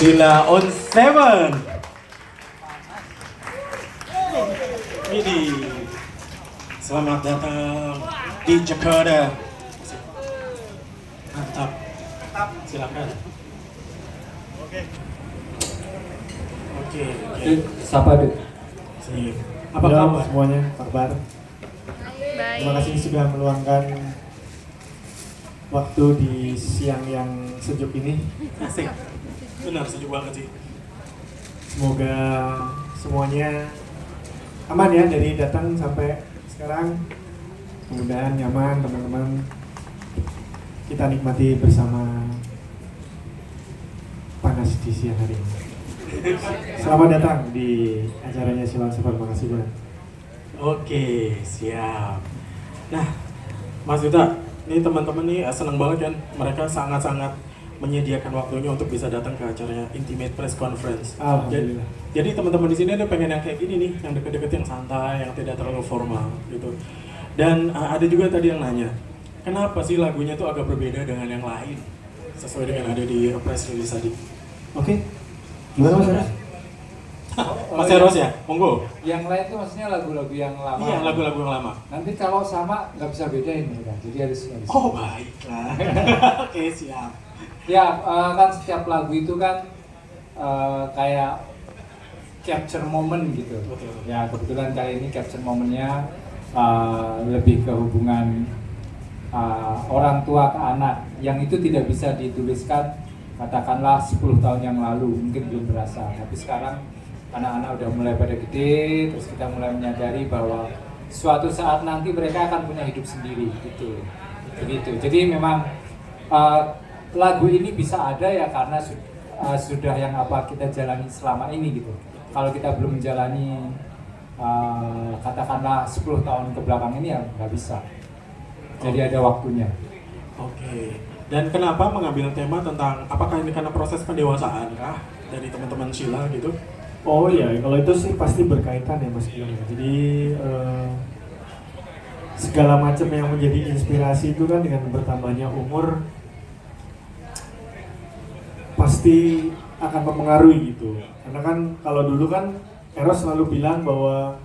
Sheila on Seven. Ini selamat datang di Jakarta. Mantap, silakan. Oke. Sapa deh. Sip. Apa Halo kabar semuanya, kabar? Baik. Terima kasih sudah meluangkan waktu di siang yang sejuk ini. Asik. Benar, sejuk banget sih. Semoga semuanya aman ya dari datang sampai sekarang. Mudah-mudahan nyaman teman-teman. Kita nikmati bersama panas di siang hari ini. Selamat datang di acaranya Sheila on Seven. Makasih banget. Oke, siap. Nah, Mas Yuta, ini teman-teman nih senang banget kan, mereka sangat-sangat menyediakan waktunya untuk bisa datang ke acaranya Intimate Press Conference. Alhamdulillah. Jadi teman-teman di sini ada pengen yang kayak gini nih, yang deket-deket, yang santai, yang tidak terlalu formal gitu. Dan ada juga tadi yang nanya, kenapa sih lagunya tuh agak berbeda dengan yang lain, sesuai dengan ada di press release tadi. Oke, gimana Mas Eros? Mas Eros ya, monggo. Yang lain tuh maksudnya lagu-lagu yang lama. Iya, lagu-lagu yang lama. Nanti kalau sama nggak bisa bedain ya, jadi harus. Oh baiklah. Oke, siap. Ya kan setiap lagu itu kan kayak capture moment gitu. Betul. Ya kebetulan kali ini capture momennya lebih ke hubungan orang tua ke anak yang itu tidak bisa dituliskan katakanlah 10 tahun yang lalu, mungkin belum berasa, tapi sekarang anak-anak udah mulai pada gede, terus kita mulai menyadari bahwa suatu saat nanti mereka akan punya hidup sendiri gitu. Begitu. Jadi memang lagu ini bisa ada ya karena sudah yang apa kita jalani selama ini gitu. Kalau kita belum menjalani katakanlah 10 tahun ke belakang ini ya nggak bisa. Jadi ada waktunya. Oke. Dan kenapa mengambil tema tentang apakah ini karena proses pendewasaan kah dari teman-teman Sheila gitu? Oh iya, kalau itu sih pasti berkaitan ya Mas Gilang. Jadi segala macam yang menjadi inspirasi itu kan dengan bertambahnya umur pasti akan mempengaruhi gitu. Karena kan kalau dulu kan Eros selalu bilang bahwa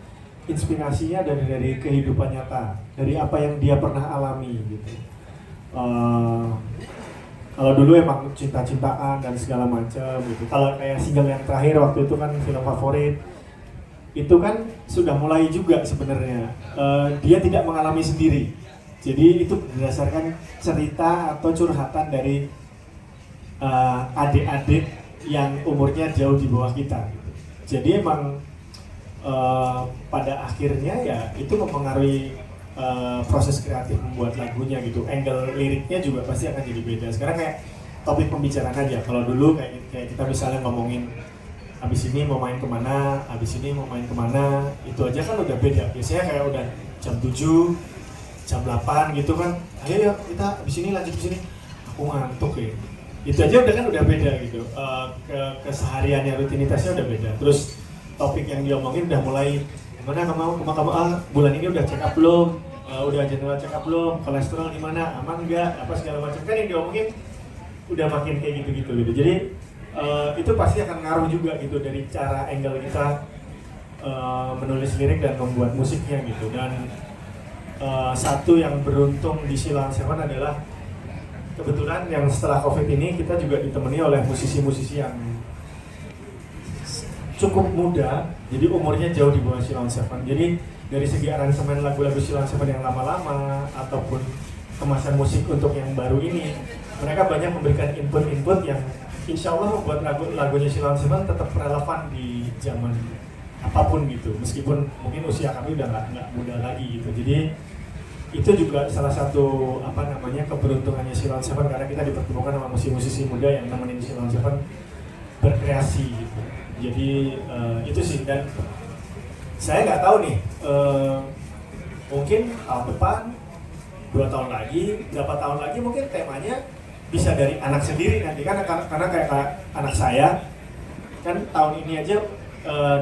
inspirasinya dari kehidupan nyata, dari apa yang dia pernah alami gitu. Kalau dulu emang cinta-cintaan dan segala macam gitu. Kalau kayak single yang terakhir waktu itu kan film favorit, itu kan sudah mulai juga sebenarnya. Dia tidak mengalami sendiri. Jadi itu berdasarkan cerita atau curhatan dari adik-adik yang umurnya jauh di bawah kita. Gitu. Jadi emang pada akhirnya ya itu mempengaruhi proses kreatif membuat lagunya gitu. Angle liriknya juga pasti akan jadi beda. Sekarang kayak topik pembicaraan aja. Kalau dulu kayak kita misalnya ngomongin abis ini mau main kemana, abis ini mau main kemana, itu aja kan udah beda. Biasanya kayak udah jam 7, jam 8 gitu kan. Ayo ya kita abis ini lanjut ke sini. Aku ngantuk ya. Itu aja udah beda gitu. Kesehariannya, rutinitasnya udah beda. Terus topik yang diomongin udah mulai gimana kamu bulan ini udah check up belum? Udah general check up belum? Kolesterol gimana? Aman nggak? Apa segala macam kan yang diomongin udah makin kayak gitu-gitu gitu. Jadi itu pasti akan ngaruh juga gitu dari cara angle kita menulis lirik dan membuat musiknya gitu. Dan satu yang beruntung di Sheila on Seven adalah kebetulan yang setelah COVID ini kita juga ditemani oleh musisi-musisi yang cukup muda, jadi umurnya jauh di bawah Sheila on Seven. Jadi dari segi aransemen lagu-lagu Sheila on Seven yang lama-lama ataupun kemasan musik untuk yang baru ini, mereka banyak memberikan input-input yang insya Allah membuat lagunya Sheila on Seven tetap relevan di zaman apapun gitu. Meskipun mungkin usia kami udah nggak muda lagi gitu. Jadi itu juga salah satu keberuntungannya Sheila on Seven karena kita dipertemukan sama musisi-musisi muda yang nemenin Sheila on Seven berkreasi gitu. Jadi itu sih, dan saya nggak tahu nih mungkin tahun depan 2 tahun lagi, berapa tahun lagi mungkin temanya bisa dari anak sendiri nanti kan karena kayak anak saya kan tahun ini aja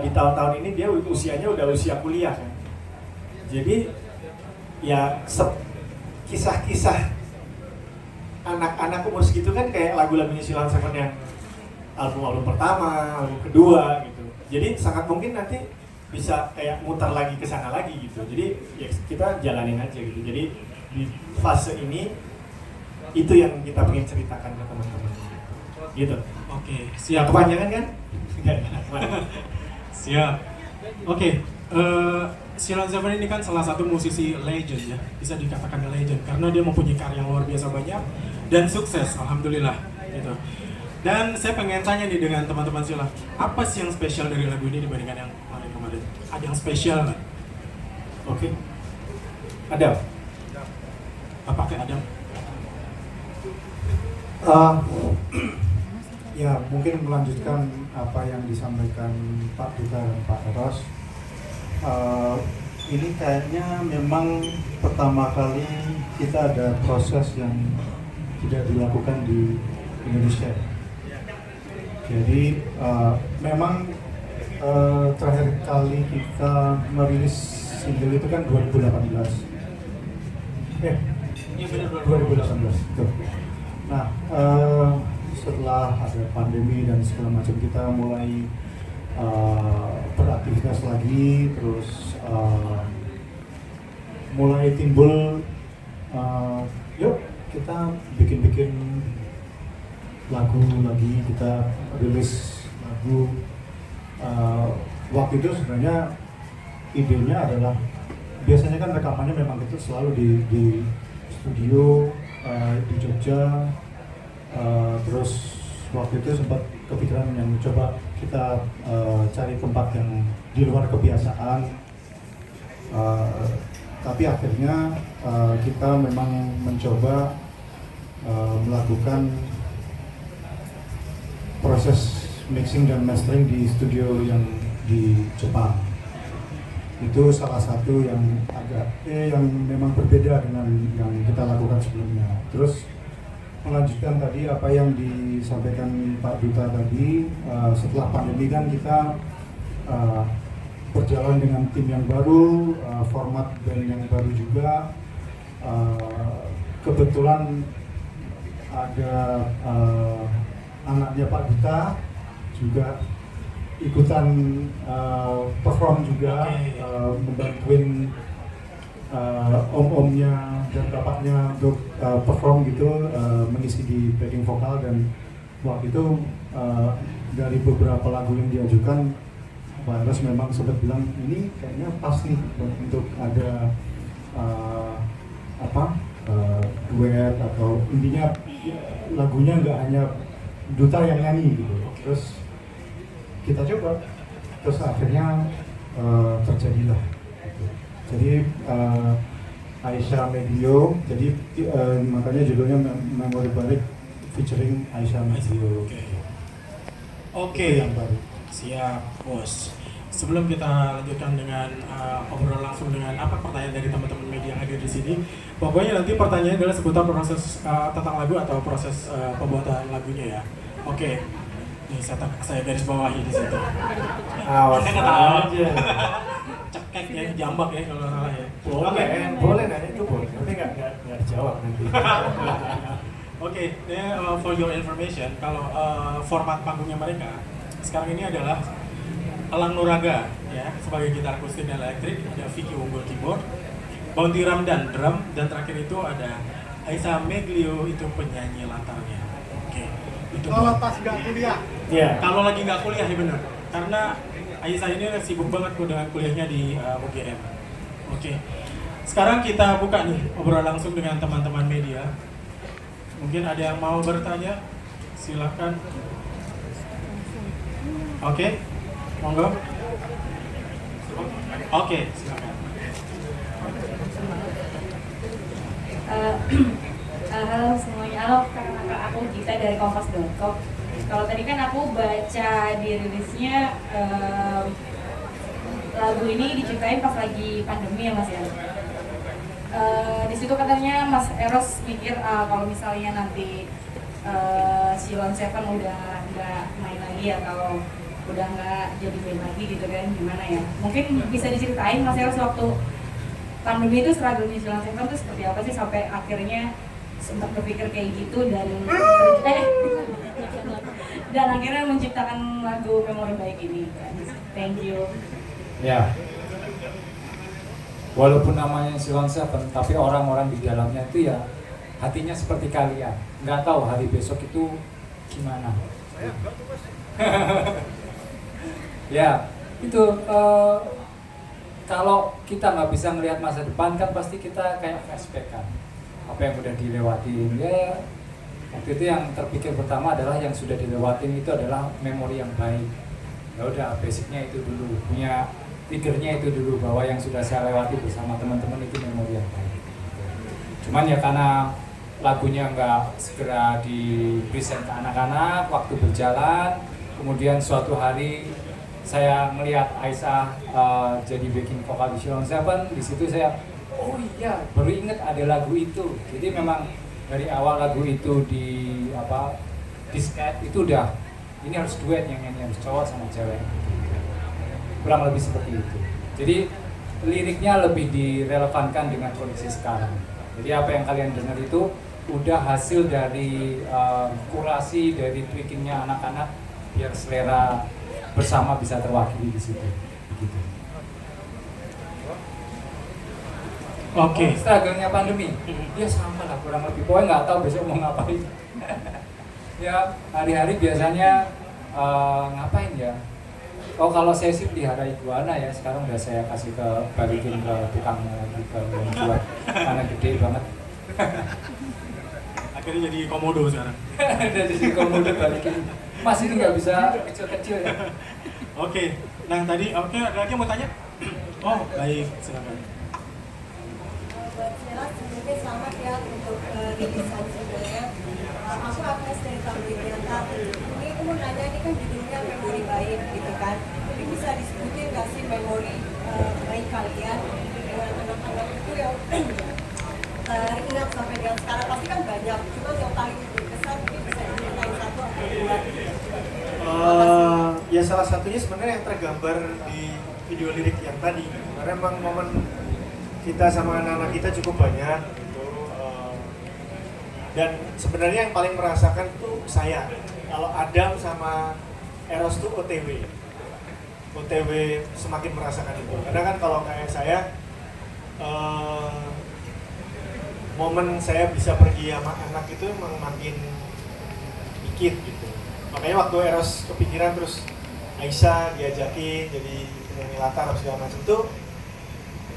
di tahun-tahun ini dia usianya udah usia kuliah kan. Jadi ya kisah-kisah anak-anak umur segitu kan kayak lagu-lagunya Sheila on Seven yang album pertama, album kedua gitu. Jadi sangat mungkin nanti bisa kayak mutar lagi ke sana lagi gitu. Jadi ya kita jalanin aja gitu. Jadi di fase ini itu yang kita pengen ceritakan ke teman-teman. Gitu. Oke, Siap siap. kepanjangan kan? Siap. Oke, Sheila on 7 ini kan salah satu musisi legend ya, bisa dikatakan legend karena dia mempunyai karya yang luar biasa banyak dan sukses, alhamdulillah. Gitu. Dan saya pengen tanya nih dengan teman-teman Sheila, apa sih yang spesial dari lagu ini dibandingkan yang kemarin-kemarin? Ada yang spesial nggak? Oke. Ada. Apa kayak Adam? Ya mungkin melanjutkan apa yang disampaikan Pak Duta dan Pak Eros. Ini kayaknya memang pertama kali kita ada proses yang tidak dilakukan di Indonesia. Jadi memang terakhir kali kita merilis single itu kan 2018. Iya benar 2018. Tuh. Nah, setelah ada pandemi dan segala macam kita mulai beraktivitas lagi, terus mulai timbul yuk kita bikin lagu lagi, kita rilis lagu. Waktu itu sebenarnya idenya adalah biasanya kan rekamannya memang itu selalu di studio di Jogja. Terus waktu itu sempat kepikiran yang coba kita cari tempat yang di luar kebiasaan, tapi akhirnya kita memang mencoba melakukan proses mixing dan mastering di studio yang di Jepang. Itu salah satu yang yang memang berbeda dengan yang kita lakukan sebelumnya. Terus melanjutkan tadi apa yang disampaikan Pak Duta tadi, setelah pandemi kan kita berjalan dengan tim yang baru, format band yang baru juga. Kebetulan ada anaknya Pak Duta juga ikutan perform juga, membantuin om-omnya dan bapaknya untuk perform gitu, mengisi di backing vokal. Dan waktu itu dari beberapa lagu yang diajukan, Pak Eros memang sempat bilang ini kayaknya pas nih untuk ada duet atau intinya lagunya nggak hanya Duta yang nyanyi gitu. Terus kita coba, terus akhirnya terjadilah. Jadi Aisyah Medio, jadi makanya judulnya Memori Balik featuring Aisyah Medio. Oke. Itu yang baru. Siap, bos. Sebelum kita lanjutkan dengan obrolan langsung dengan apa pertanyaan dari teman-teman media yang hadir di sini, pokoknya nanti pertanyaannya adalah seputar proses tentang lagu atau proses pembuatan lagunya ya. Oke. Nih saya garis bawahi di situ. Awas aja. Cekek ya, jambak ya kalau salah ya. Boleh nanya itu boleh, tapi nggak dijawab nanti. Oke, for your information, kalau format panggungnya mereka sekarang ini adalah Elang Nuraga ya sebagai gitar akustik dan elektrik, ada Vicky Unggul keyboard, Bounty Ramdan drum, dan terakhir itu ada Aisyah Meglio itu penyanyi latarnya. Oke, itu Kalau pas nggak kuliah. Iya. kalau lagi nggak kuliah ya benar, karena Aisyah ini sibuk banget dengan kuliahnya di UGM. Oke, sekarang kita buka nih obrolan langsung dengan teman-teman media. Mungkin ada yang mau bertanya, silakan. Oke, monggo. Oke, silakan. Halo semuanya, halo kakak aku Gita dari Kompas.com. Kalau tadi kan aku baca di rilisnya lagu ini diciptain pas lagi pandemi ya Mas ya. Di situ katanya Mas Eros mikir kalau misalnya nanti Sheila on 7 udah nggak main lagi atau udah nggak jadi band lagi gitu kan, gimana ya? Mungkin bisa diceritain Mas Eros waktu pandemi itu struggle-nya Sheila on 7 itu seperti apa sih sampai akhirnya sempat berpikir kayak gitu dan akhirnya menciptakan lagu Memori Baik ini. Thank you. Ya. Walaupun namanya Silon Seven, tapi orang-orang di dalamnya itu ya hatinya seperti kalian. Nggak tahu hari besok itu gimana. Ya, itu kalau kita nggak bisa melihat masa depan kan pasti kita kayak flashback kan. Apa yang udah dilewatin ya. Waktu itu yang terpikir pertama adalah yang sudah dilewatin itu adalah memori yang baik. Ya udah, basicnya itu dulu, punya triggernya itu dulu bahwa yang sudah saya lewati bersama teman-teman itu memori yang baik. Cuman ya karena lagunya nggak segera di-present ke anak-anak, waktu berjalan, kemudian suatu hari saya melihat Aisyah jadi backing vokal di Silon Seven. Di situ saya, oh iya, baru inget ada lagu itu. Jadi memang dari awal lagu itu di sketch itu udah, ini harus duet, yang nyanyi harus cowok sama cewek. Kurang lebih seperti itu. Jadi liriknya lebih direlevankan dengan kondisi sekarang. Jadi apa yang kalian dengar itu udah hasil dari kurasi dari tweakingnya anak-anak biar selera bersama bisa terwakili di situ. Begitu. Oke. Struggle-nya pandemi, ya sama lah kurang lebih. Pokoknya nggak tahu besok mau ngapain. Ya hari-hari biasanya ngapain ya? Oh kalau saya sih pelihara iguana ya, sekarang udah saya kasih balikin ke tukangnya lagi, ke yang jual karena gede banget. Akhirnya jadi komodo sekarang. Udah jadi komodo balikin. Mas ini nggak bisa kecil-kecil ya. Oke. Nah tadi, ada lagi yang mau tanya? Oh baik, silakan. Buat Sheila sebelumnya selamat ya untuk rilisan singlenya. Aku apres dari tahun Ternyata. Ini aku mau nanya, ini kan judulnya Memori Baik gitu kan. Jadi bisa disebutin nggak sih memori baik kalian dengan anak-anak itu yang teringat sampai dengan sekarang? Pasti kan banyak, cuma yang paling berkesan mungkin bisa diceritain satu atau dua. Ya salah satunya sebenarnya yang tergambar di video lirik yang tadi, karena emang momen kita sama anak-anak kita cukup banyak gitu. Dan sebenarnya yang paling merasakan tuh saya. Kalau Adam sama Eros tuh OTW semakin merasakan itu. Karena kan kalau kayak saya momen saya bisa pergi sama anak itu emang makin dikit gitu. Makanya waktu Eros kepikiran terus Aisyah diajakin jadi penyanyi latar atau segala macam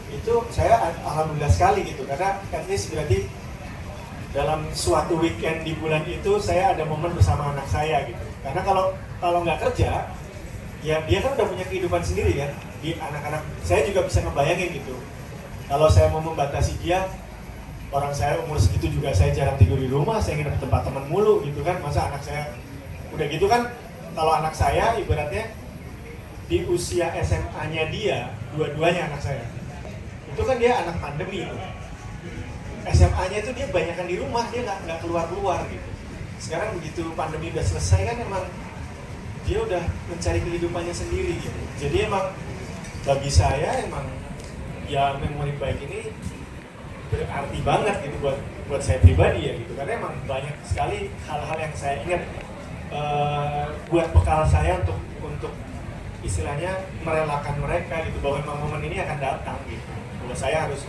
itu saya alhamdulillah sekali gitu, karena at least berarti dalam suatu weekend di bulan itu saya ada momen bersama anak saya gitu. Karena kalau nggak kerja ya dia kan udah punya kehidupan sendiri kan. Di anak-anak saya juga bisa ngebayangin gitu, kalau saya mau membatasi dia, orang saya umur segitu juga saya jarang tidur di rumah, saya nginep di tempat teman mulu gitu kan. Masa anak saya udah gitu kan, kalau anak saya ibaratnya di usia SMA-nya dia, dua-duanya anak saya itu kan dia anak pandemi itu. SMA-nya itu dia banyakkan di rumah, dia nggak keluar-keluar gitu. Sekarang begitu pandemi udah selesai kan emang dia udah mencari kehidupannya sendiri gitu. Jadi emang bagi saya emang ya Memori Baik ini berarti banget gitu buat saya pribadi ya gitu, karena emang banyak sekali hal-hal yang saya ingat buat bekal saya untuk istilahnya merelakan mereka gitu, bahwa memang momen ini akan datang gitu. Bahwa saya harus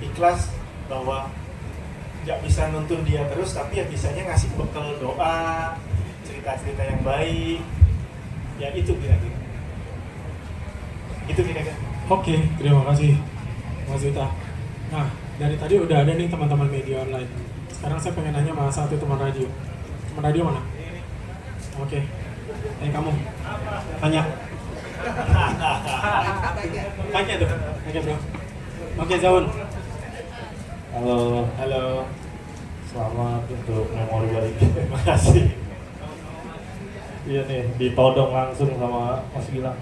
ikhlas bahwa nggak bisa nuntun dia terus, tapi ya bisanya ngasih bekal doa, cerita-cerita yang baik, ya itu kira-kira. Itu kira-kira. Oke, terima kasih Mas Zita. Nah, dari tadi udah ada nih teman-teman media online. Sekarang saya pengen nanya sama satu teman radio. Teman radio mana? Oke, kamu tanya. Tanya tuh, tanya bro. Oke, Zaun. Halo. Selamat untuk Memori Baik. Terima kasih. Iya nih, ditodong langsung sama Mas Gilang.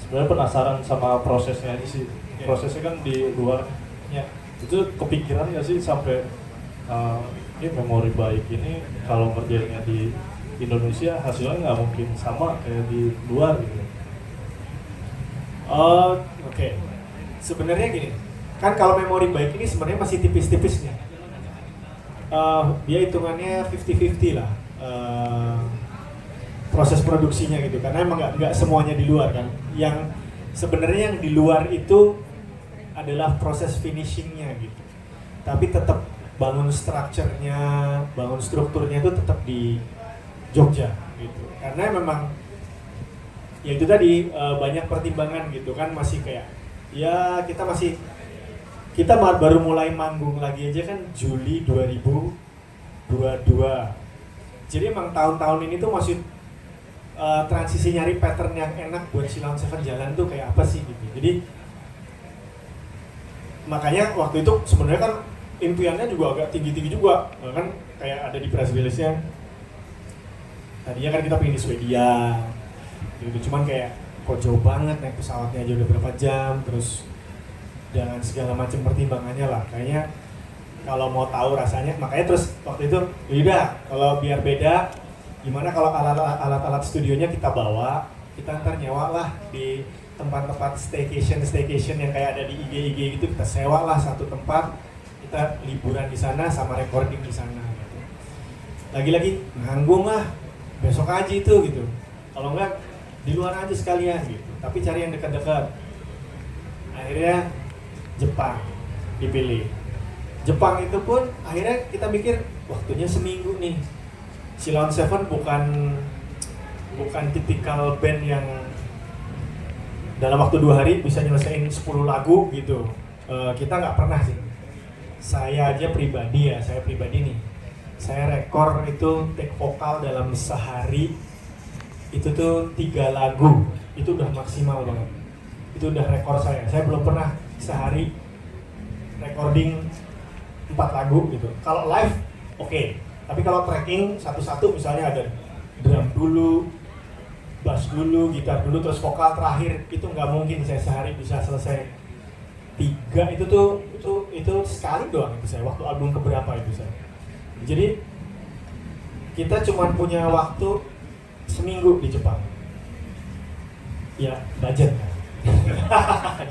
Sebenarnya penasaran sama prosesnya aja sih. Prosesnya kan di luar. Ya. Itu kepikiran nggak sih sampai ini Memori Baik ini kalau ngerjainnya di Indonesia hasilnya nggak mungkin sama kayak di luar gitu. Oke. Sebenarnya gini, kan kalau Memori Baik ini sebenarnya masih tipis-tipisnya. Dia hitungannya 50-50 lah. proses produksinya gitu, karena emang nggak semuanya di luar kan. Yang sebenarnya yang di luar itu adalah proses finishingnya gitu, tapi tetap bangun strukturnya, bangun strukturnya itu tetap di Jogja gitu, karena memang ya itu tadi banyak pertimbangan gitu kan, masih kayak ya kita baru mulai manggung lagi aja kan Juli 2022. Jadi emang tahun-tahun ini tuh masih transisi nyari pattern yang enak buat Sheila on 7 jalan tuh kayak apa sih gitu. Jadi makanya waktu itu sebenarnya kan impiannya juga agak tinggi-tinggi juga, kan kayak ada di press release-nya. Tadinya kan kita pengen di Swedia, gitu. Cuman kayak kok jauh banget, naik pesawatnya aja udah berapa jam, terus dengan segala macam pertimbangannya lah. Kayaknya kalau mau tahu rasanya, makanya terus waktu itu yaudah kalau biar beda, gimana kalau alat-alat studionya kita bawa, kita ntar nyewa lah di tempat-tempat staycation yang kayak ada di IG gitu, kita sewa lah satu tempat, kita liburan di sana sama recording di sana gitu. Lagi-lagi nganggung lah, besok aja itu gitu, kalau enggak di luar aja sekalian gitu, tapi cari yang dekat-dekat. Akhirnya Jepang dipilih. Jepang itu pun akhirnya kita mikir waktunya seminggu nih. Sheila on 7 bukan tipikal band yang dalam waktu 2 hari bisa nyelesain 10 lagu gitu. Kita nggak pernah sih. Saya pribadi nih, saya rekor itu take vokal dalam sehari itu tuh 3 lagu, itu udah maksimal banget. Itu udah rekor saya belum pernah sehari recording 4 lagu gitu. Kalau live oke. Tapi kalau tracking satu-satu misalnya ada drum dulu, bass dulu, gitar dulu, terus vokal terakhir, itu nggak mungkin saya sehari bisa selesai 3. Itu sekali doang itu saya, waktu album keberapa itu saya. Jadi kita cuma punya waktu seminggu di Jepang. Ya budget kan.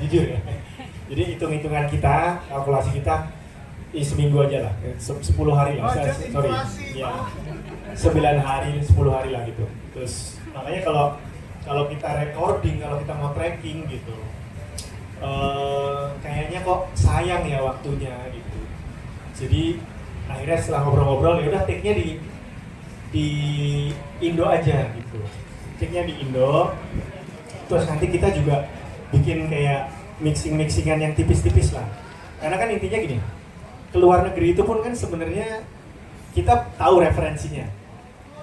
Jujur ya. Jadi hitung-hitungan kita, kalkulasi kita seminggu aja lah, 10 hari lah, sorry, ya 9 hari, 10 hari lah gitu. Terus makanya kalau kita recording, kalau kita mau tracking gitu, kayaknya kok sayang ya waktunya gitu. Jadi akhirnya setelah ngobrol-ngobrol ya udah take-nya di Indo aja gitu. Take-nya di Indo. Terus nanti kita juga bikin kayak mixingan yang tipis-tipis lah. Karena kan intinya gini, ke luar negeri itu pun kan sebenarnya kita tahu referensinya,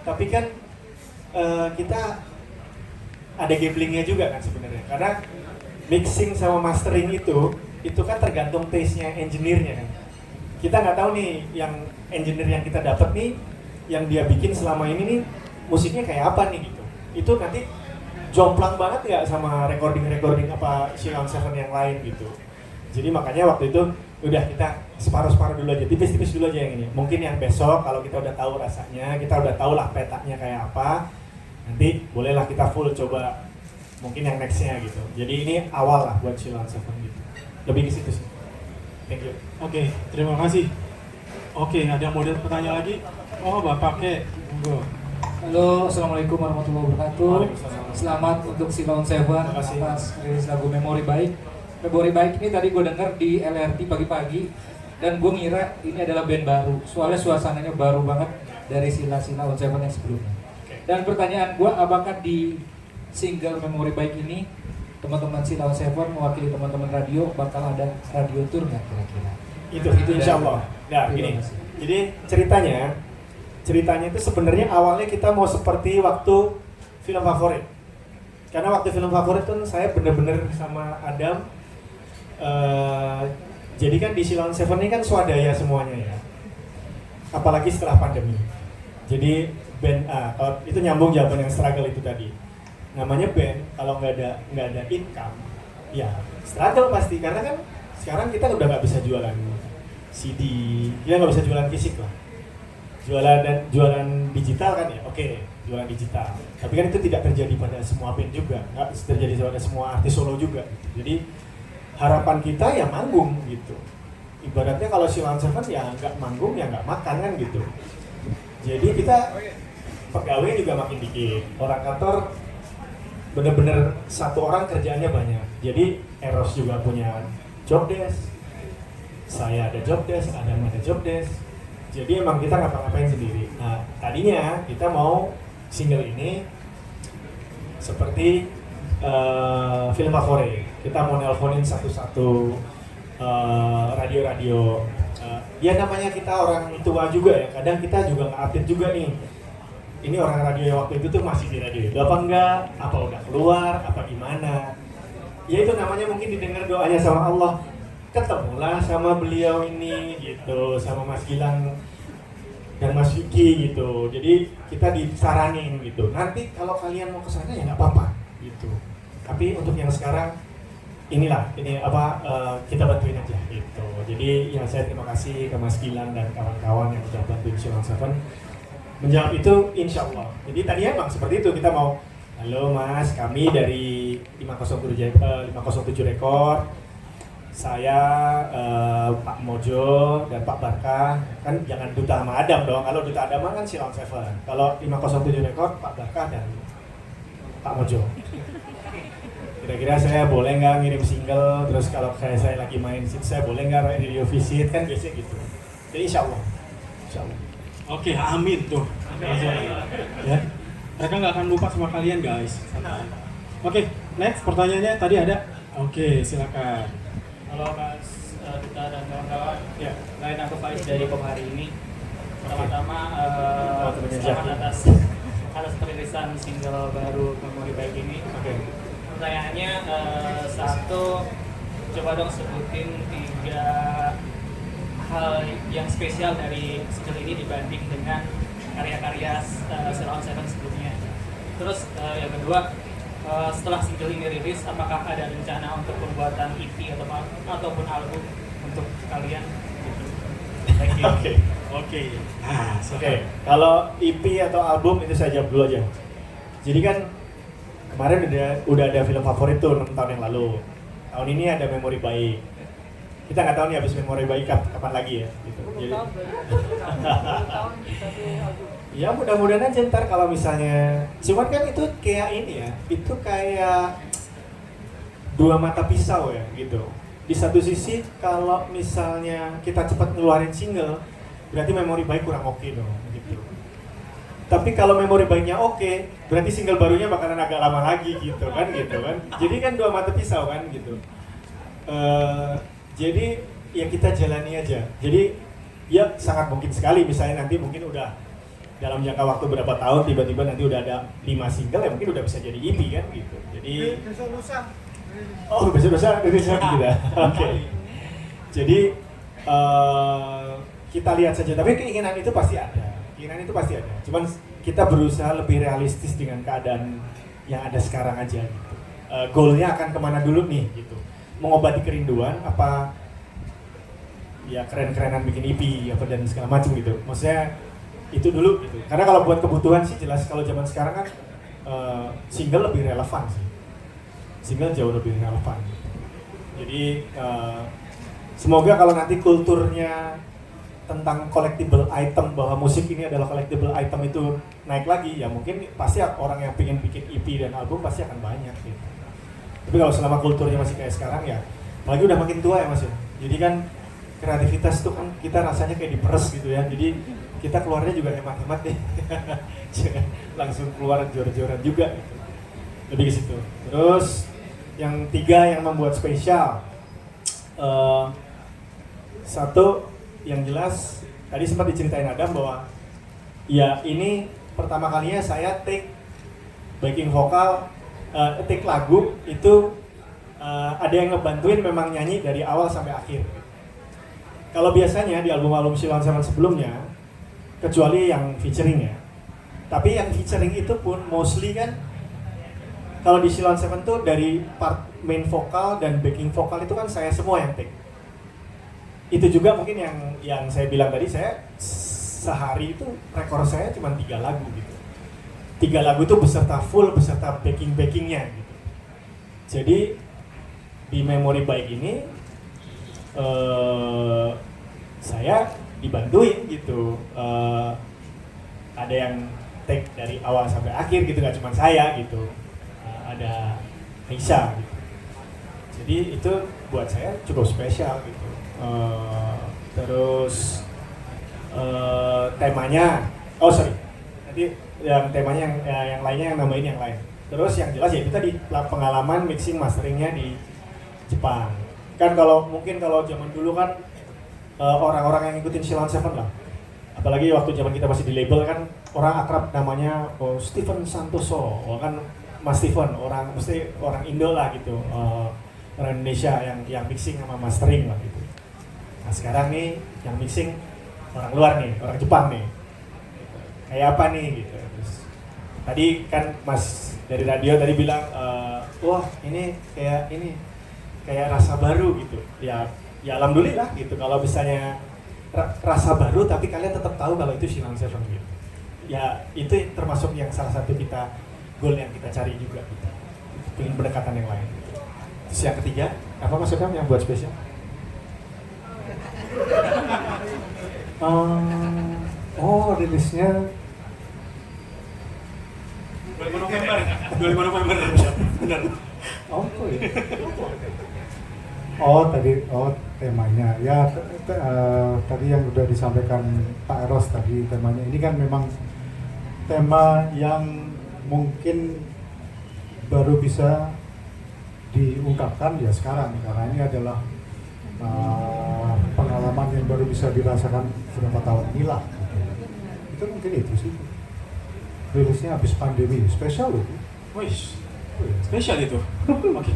tapi kan kita ada gamblingnya juga kan sebenarnya, karena mixing sama mastering itu kan tergantung taste-nya engineer-nya kan. Kita nggak tahu nih yang engineer yang kita dapat nih, yang dia bikin selama ini nih musiknya kayak apa nih gitu. Itu nanti jomplang banget ya sama recording apa Sheila on 7 yang lain gitu. Jadi makanya waktu itu udah kita separuh dulu aja, tipis-tipis dulu aja yang ini. Mungkin yang besok kalau kita udah tahu rasanya, kita udah tahu lah petanya kayak apa, nanti bolehlah kita full coba mungkin yang nextnya gitu. Jadi ini awal lah buat Sheila on 7 gitu. Lebih ke situ sih. Thank you. Oke, terima kasih. Oke, ada yang mau bertanya lagi? Oh, Bapak Ke, monggo. Halo, assalamualaikum warahmatullahi wabarakatuh. Waalaikumsalam. Selamat untuk Sheila on 7 kasih. atas rilis lagu Memori Baik. Memori Baik ini tadi gue denger di LRT pagi-pagi dan gue ngira ini adalah band baru. Soalnya suasananya baru banget dari Sheila on 7 yang sebelumnya. Dan pertanyaan gue, apakah di single Memori Baik ini teman-teman Sheila on 7 mewakili teman-teman radio bakal ada radio tour nggak kira-kira? Itu insya Allah. Nah gini, jadi ceritanya itu sebenarnya awalnya kita mau seperti waktu film favorit. Karena waktu film favorit kan saya bener-bener sama Adam. Jadi kan di Sheila on 7 ini kan swadaya semuanya ya. Apalagi setelah pandemi. Jadi band kalau itu nyambung jawaban yang struggle itu tadi. Namanya band kalau nggak ada income, ya struggle pasti, karena kan sekarang kita udah nggak bisa jualan CD, kita nggak bisa jualan fisik lah. Jualan digital kan ya, oke, jualan digital. Tapi kan itu tidak terjadi pada semua band juga, nggak terjadi pada semua artis solo juga. Jadi harapan kita ya manggung gitu. Ibaratnya kalau Sheila on 7 ya nggak manggung ya nggak makan kan gitu. Jadi kita pegawai juga makin dikit. Orang kantor bener-bener satu orang kerjaannya banyak. Jadi Eros juga punya job desk, saya ada job desk, Adam ada job desk. Jadi emang kita ngapa-ngapain sendiri. Nah, tadinya kita mau single ini seperti film favorit. Kita mau nelponin satu-satu radio-radio. Ya namanya kita orang tua juga ya. Kadang kita juga nge-update juga nih. Ini orang radio yang waktu itu tuh masih di radio itu apa enggak? Apa udah keluar? Apa gimana? Ya itu namanya mungkin didengar doanya sama Allah. Ketemulah sama beliau ini gitu, sama Mas Gilang dan Mas Vicky gitu. Jadi kita disaranin gitu. Nanti kalau kalian mau ke sana ya nggak apa-apa gitu. Tapi untuk yang sekarang ini kita bantuin aja gitu. Jadi yang saya terima kasih ke Mas Gilang dan kawan-kawan yang sudah bantuin Silon Seven menjawab itu, insya Allah. Jadi tadi emang seperti itu, kita mau halo Mas, kami dari 507 Record, saya Pak Mojo dan Pak Barka. Kan jangan Duta sama Adam dong, kalau Duta Adam kan Silon Seven. Kalau 507 Record, Pak Barka dan Pak Mojo. Kira-kira saya boleh nggak ngirim single, terus kalau saya lagi main saya boleh nggak radio visit, kan biasanya gitu. Jadi insya Allah. Oke, amin tuh. Ya, mereka nggak akan lupa sama kalian guys. Oke, next pertanyaannya tadi ada. Oke, silakan. Halo Mas Duta dan kawan-kawan. Ya, lain aku Faiz dari Kom hari ini. Pertama-tama selamat atas perilisan single baru Memori Baik ini. Oke. Pertanyaannya satu, coba dong sebutin 3 hal yang spesial dari single ini dibanding dengan karya-karya Silon Seven sebelumnya. Terus yang kedua, setelah single ini rilis, apakah ada rencana untuk pembuatan EP ataupun album untuk kalian? Gitu. Thank you. Oke. Kalau EP atau album itu saya jawab dulu aja. Jadi kan kemarin udah ada film favorit tuh 6 tahun yang lalu. Tahun ini ada Memori Baik. Kita nggak tahu nih habis Memori Baik kapan lagi ya. Gitu. Jadi, ya mudah-mudahan aja ntar kalau misalnya. Cuman kan itu kayak ini ya. Itu kayak dua mata pisau ya gitu. Di satu sisi kalau misalnya kita cepat ngeluarin single, berarti Memori Baik kurang oke dong gitu. Tapi kalau Memori Baiknya oke, berarti single barunya bakalan agak lama lagi gitu kan. Jadi kan dua mata pisau kan gitu. Jadi ya kita jalani aja. Jadi ya sangat mungkin sekali misalnya nanti mungkin udah dalam jangka waktu berapa tahun tiba-tiba nanti udah ada 5 single ya mungkin udah bisa jadi EP kan gitu. Jadi besok lusa gitu ya. Oke. Jadi kita lihat saja, tapi keinginan itu pasti ada. Cuman kita berusaha lebih realistis dengan keadaan yang ada sekarang aja gitu. Goalnya akan kemana dulu nih gitu. Mengobati kerinduan apa ya keren-kerenan bikin EP apa dan segala macam gitu. Maksudnya itu dulu gitu. Karena kalau buat kebutuhan sih jelas kalau zaman sekarang kan single lebih relevan sih. Single jauh lebih relevan. Jadi semoga kalau nanti kulturnya tentang collectible item, bahwa musik ini adalah collectible item itu naik lagi, ya mungkin pasti orang yang pengen bikin EP dan album pasti akan banyak gitu. Tapi kalau selama kulturnya masih kayak sekarang ya, apalagi udah makin tua ya Mas ya. Jadi kan kreativitas tuh kan kita rasanya kayak diperes gitu ya. Jadi kita keluarnya juga hemat-hemat deh. Jangan langsung keluar jor-joran juga gitu. Lebih ke situ. Terus yang 3 yang membuat spesial. Satu yang jelas tadi sempat diceritain Adam bahwa ya ini pertama kalinya saya take backing vokal, take lagu itu ada yang ngebantuin memang nyanyi dari awal sampai akhir. Kalau biasanya di album-album Silon Seven sebelumnya, kecuali yang featuring ya, tapi yang featuring itu pun mostly kan kalau di Silon Seven tuh dari part main vokal dan backing vokal itu kan saya semua yang take. Itu juga mungkin yang saya bilang tadi, saya sehari itu rekor saya cuma 3 lagu gitu. 3 lagu itu beserta full, beserta backing-backingnya gitu. Jadi di Memori Baik ini saya dibantuin gitu. Ada yang take dari awal sampai akhir gitu, nggak cuma saya gitu. Ada Aisyah gitu. Jadi itu buat saya cukup spesial gitu. Terus temanya, nanti yang temanya yang lainnya yang nambahin yang lain. Terus yang jelas ya itu tadi pengalaman mixing masteringnya di Jepang. Kan mungkin kalau zaman dulu kan orang-orang yang ngikutin Sheila on Seven lah. Apalagi waktu zaman kita masih di label kan orang akrab namanya Steven Santoso, kan Mas Steven, orang Indo lah gitu, orang Indonesia yang mixing sama mastering lah gitu. Nah sekarang nih yang mixing orang luar nih, orang Jepang nih. Kayak apa nih gitu. Terus, tadi kan Mas dari radio tadi bilang, wah ini kayak rasa baru gitu. Ya alhamdulillah gitu kalau misalnya rasa baru tapi kalian tetap tahu kalau itu Sheila on Seven gitu. Ya itu termasuk yang salah satu goal yang kita cari juga gitu. Pengen pendekatan yang lain. Terus yang ketiga, apa Mas Adam yang buat spesial? Rilisnya 25 November. Benar. apa ya? Temanya ya tadi yang udah disampaikan Pak Eros tadi, temanya ini kan memang tema yang mungkin baru bisa diungkapkan ya sekarang, karena ini adalah pengalaman yang baru bisa dirasakan beberapa tahun inilah gitu. Itu mungkin itu sih rilisnya habis pandemi, spesial loh. Wih, spesial itu. Oke.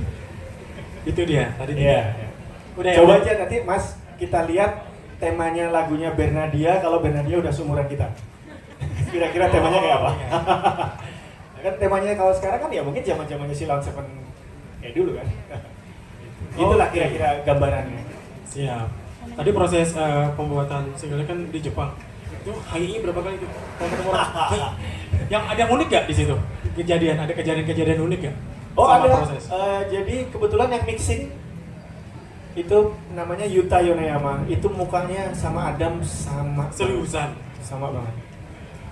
Itu dia tadi. Iya. Udah Coba ya, aja nanti Mas kita lihat temanya lagunya Bernadia kalau Bernadia udah seumuran kita. Kira-kira temanya kayak apa? Kan temanya kalau sekarang kan ya mungkin zaman-zamannya Sheila on Seven kayak dulu kan. Itulah kira-kira gambarannya. Siap. Tadi proses pembuatan single kan di Jepang. Itu HI berapa kali itu? Ketemu orang. Yang ada yang unik gak di situ? Ada kejadian unik gak? Oh sama ada. proses? Jadi kebetulan yang mixing itu namanya Yuta Yoneyama. Itu mukanya sama Adam sama Seriusan. sama banget.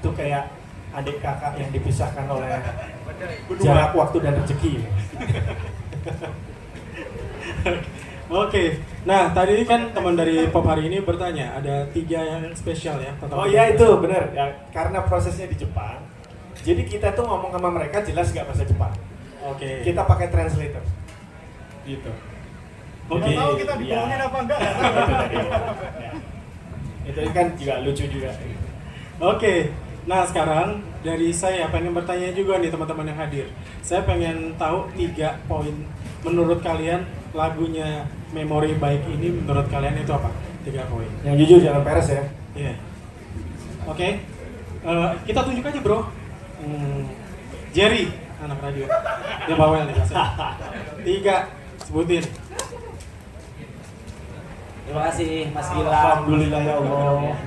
Itu kayak adik kakak yang dipisahkan oleh jarak waktu dan rezeki. Oke. Nah, tadi kan teman dari Pop hari ini bertanya, ada 3 yang spesial ya. Oh iya itu benar ya, karena prosesnya di Jepang. Jadi kita tuh ngomong sama mereka jelas nggak bahasa Jepang. Oke. Kita pakai translator. Gitu. Oke. Tahu kita dibohongin apa enggak? Itu tadi. Ya. Itu kan juga lucu juga. Oke. Nah, sekarang dari saya pengen bertanya juga nih teman-teman yang hadir. Saya pengen tahu 3 poin menurut kalian lagunya Memori Baik ini menurut kalian itu apa? 3 poin. Yang jujur jangan peres ya. Iya. Oke. Kita tunjuk aja, Bro. Jerry, anak radio. Dia bawel nih rasanya. 3, sebutin. Terima kasih Mas Gilang. Alhamdulillah ya Allah.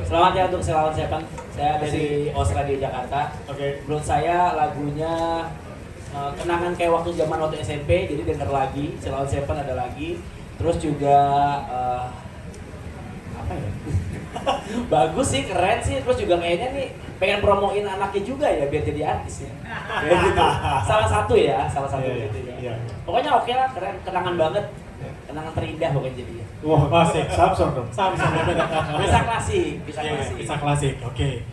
Selamat ya untuk Sheila on Seven. Saya dari OS Radio Jakarta. Oke. Menurut saya lagunya kenangan kayak waktu SMP, jadi denger lagi. Sheila on Seven ada lagi. Terus juga apa ya? Bagus sih, keren sih. Terus juga kayaknya nih pengen promoin anaknya juga ya biar jadi artis ya. Kayak gitu. Salah satu gitu ya. Iya. Pokoknya oke lah, keren, kenangan banget. Kenangan terindah pokoknya jadinya. Wah, asik. Samsung dong. Samsung. Bisa klasik, bisa Iya, klasik. bisa klasik. Oke.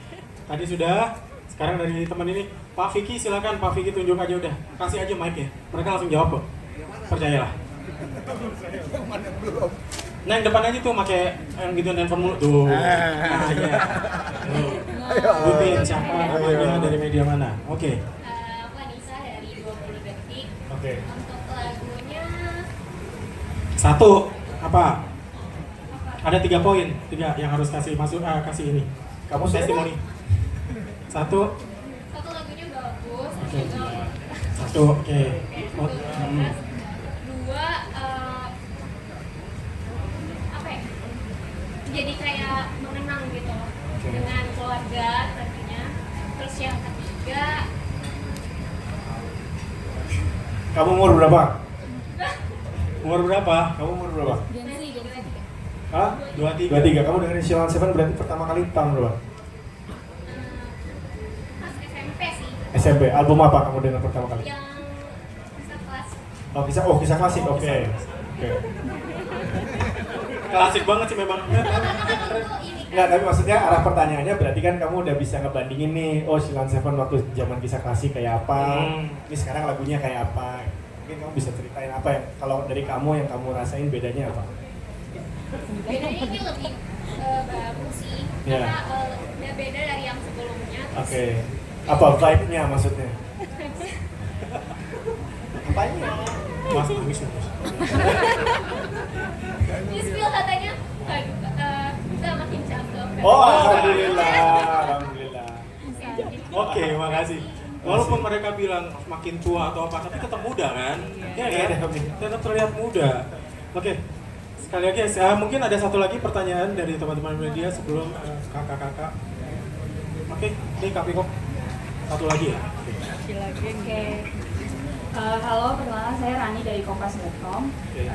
Tadi sudah. Sekarang dari teman ini, Pak Vicky silakan. Pak Vicky tunjuk aja udah. Kasih aja mic ya. Mereka langsung jawab kok. Percayalah. Nah, yang depan aja tuh pakai yang gitu handphone mulu tuh. Nah, iya. Tuh. Sebutin siapa namanya dari media mana. Oke. Vanessa dari 20 detik. Oke. Untuk lagunya 1 apa? Ada 3 poin, 3 yang harus kasih ini. Kamu testimoni. 1, satu lagunya bagus, Oke. juga 1, oke. Oh, terus 2 apa ya? Jadi kayak mengenang gitu dengan keluarga tentunya. Terus yang ketiga Kamu umur berapa? Umur berapa? Kamu umur berapa? Hah? 23. 23. Kamu dengerin Sheila on Seven berarti pertama kali tahun berapa? SMP. Album apa kamu dengar pertama kali? Yang kisah klasik. Kisah klasik. Oke. Klasik banget sih memang. Enggak, tapi maksudnya arah pertanyaannya berarti kan kamu udah bisa ngebandingin nih, Sheila on 7 waktu zaman kisah klasik kayak apa, ini sekarang lagunya kayak apa. Mungkin kamu bisa ceritain apa ya, kalau dari kamu yang kamu rasain bedanya apa? Bedanya ini lebih baru sih, Ya. karena udah beda dari yang sebelumnya. Oke. Apa vibe-nya maksudnya? Apanya? Mas nangis ya, Mas. Di spill katanya, udah makin cakep. Alhamdulillah. Oke, makasih. Walaupun mereka bilang makin tua atau apa, tapi tetap muda kan? Iya kan? Tetap terlihat muda. Oke, sekali lagi, mungkin ada satu lagi pertanyaan dari teman-teman media sebelum kakak-kakak. Oke, ini Kak Piko. Satu lagi ya? Oke. Halo, perkenalkan saya Rani dari Kompas.com.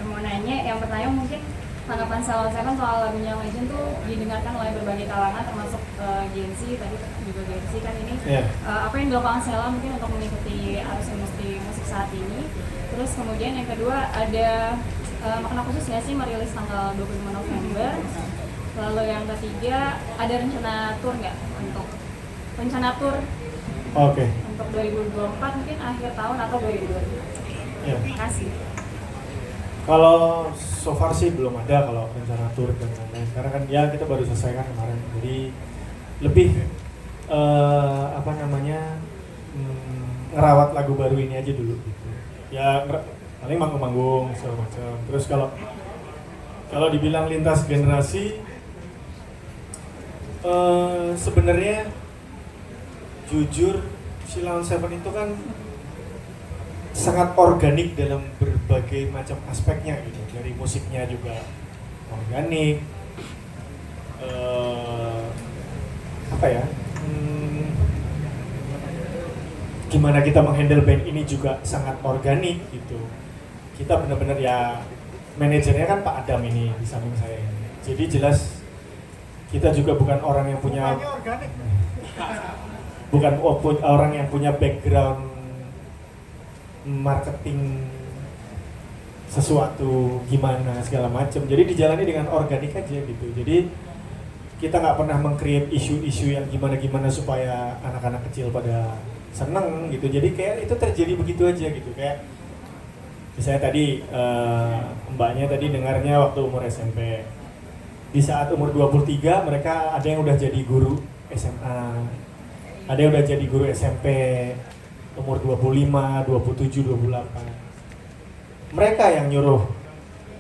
Mau nanya, yang pertama mungkin tanggapan Sheila on 7 soal lagunya Legend tuh didengarkan oleh berbagai kalangan termasuk Gen Z, tadi juga Gen Z kan ini. Apa yang dilakukan Sheila mungkin untuk mengikuti arus industri musik saat ini. Terus kemudian yang kedua, ada makna khusus nggak sih merilis tanggal 25 November? Lalu yang ketiga, ada rencana tour nggak untuk Oke. untuk 2024 mungkin akhir tahun atau 2025? Ya. Terima kasih. Kalau so far sih belum ada kalau rencana tour dan lain-lain. Karena kan ya kita baru selesai kan kemarin. Jadi lebih ngerawat lagu baru ini aja dulu gitu. Ya paling manggung-manggung segala macam. Terus kalau dibilang lintas generasi, sebenarnya jujur Sheila on 7 itu kan sangat organik dalam berbagai macam aspeknya gitu. Dari musiknya juga organik, gimana kita menghandle band ini juga sangat organik gitu. Kita benar-benar ya, manajernya kan Pak Adam ini di samping saya ini. Jadi jelas kita juga bukan orang yang punya orang yang punya background marketing sesuatu gimana segala macam. Jadi dijalani dengan organik aja gitu. Jadi kita nggak pernah meng-create isu-isu yang gimana-gimana supaya anak-anak kecil pada seneng gitu. Jadi kayak itu terjadi begitu aja gitu. Kayak misalnya tadi mbaknya tadi dengarnya waktu umur SMP. Di saat umur 23 mereka ada yang udah jadi guru SMA, ada yang udah jadi guru SMP umur 25, 27, 28. Mereka yang nyuruh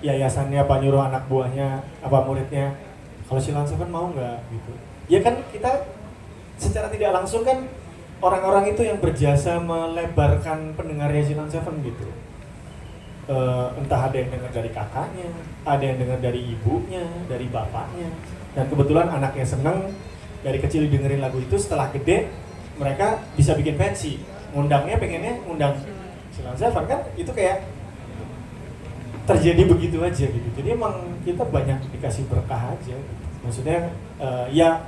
yayasannya apa, nyuruh anak buahnya apa, muridnya, kalau Sheila on 7 mau nggak gitu. Ya kan kita secara tidak langsung kan orang-orang itu yang berjasa melebarkan pendengarnya Sheila on 7 gitu. Entah ada yang dengar dari kakaknya, ada yang dengar dari ibunya, dari bapaknya. Dan kebetulan anaknya seneng, dari kecil dengerin lagu itu, setelah gede mereka bisa bikin pensi. Ngundangnya pengennya ngundang Sheila on 7 kan, itu kayak terjadi begitu aja gitu. Jadi emang kita banyak dikasih berkah aja gitu. Maksudnya ya,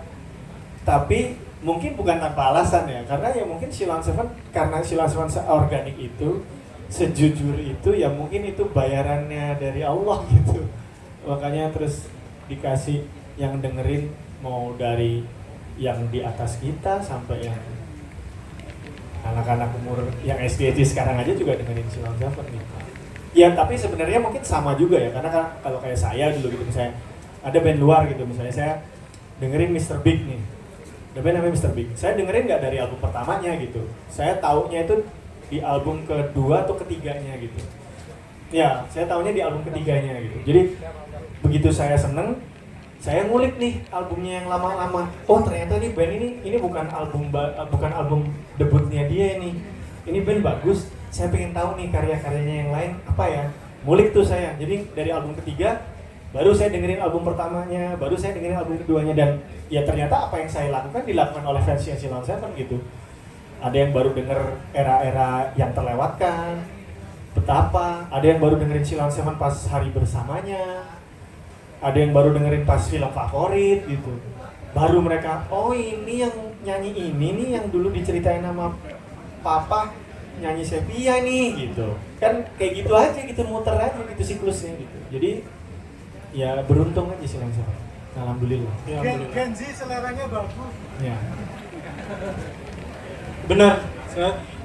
tapi mungkin bukan tanpa alasan ya, karena ya mungkin Sheila on 7, karena Sheila on 7 organik itu, sejujur itu ya mungkin itu bayarannya dari Allah gitu. Makanya terus dikasih yang dengerin, mau dari yang di atas kita sampai yang anak-anak umur yang SD sekarang aja juga dengerin Sheila on 7 gitu. Ya tapi sebenarnya mungkin sama juga ya, karena kalau kayak saya dulu gitu, misalnya ada band luar gitu, misalnya saya dengerin Mr. Big nih, ada band namanya Mr. Big, saya dengerin nggak dari album pertamanya gitu, saya taunya itu di album kedua atau ketiganya gitu. Ya, saya taunya di album ketiganya gitu. Jadi begitu saya seneng, saya ngulik nih albumnya yang lama-lama. Oh ternyata nih band ini bukan album debutnya dia nih. Ini band bagus. Saya pengen tahu nih karya-karyanya yang lain apa ya. Ngulik tuh saya. Jadi dari album ketiga baru saya dengerin album pertamanya, baru saya dengerin album keduanya, dan ya ternyata apa yang saya lakukan dilakukan oleh fansnya Sheila on 7 gitu. Ada yang baru denger era-era yang terlewatkan, betapa. Ada yang baru dengerin Sheila on 7 pas hari bersamanya. Ada yang baru dengerin pas film favorit gitu. Baru mereka, oh ini yang nyanyi ini nih yang dulu diceritain sama papa nyanyi sepia nih gitu. Kan kayak gitu aja gitu, muter aja gitu siklusnya gitu. Jadi ya beruntung aja sih langsung. Alhamdulillah. Ya, alhamdulillah. Gen Z seleranya bagus. Ya. Benar.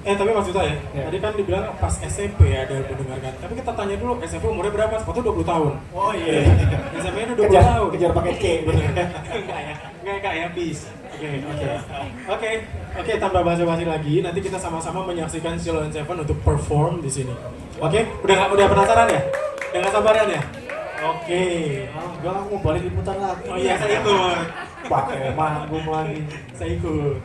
Tapi maksud saya, Ya. tadi kan dibilang pas SMP ya ada yang mendengarkan. Tapi kita tanya dulu, SMP umurnya berapa? Sepatu 20 tahun. Oh iya. SMP nya udah 20 tahun. Kejar paket K. Bener. Enggak kayak bis. Oke, tambah basa-basi lagi. Nanti kita sama-sama menyaksikan Silon Seven untuk perform di sini. Oke? Udah penasaran ya? Udah nggak sabaran ya? Oke. Enggak, aku mau balik diputar lagi. Oh iya, saya ikut. Pakai manggung lagi. Saya ikut.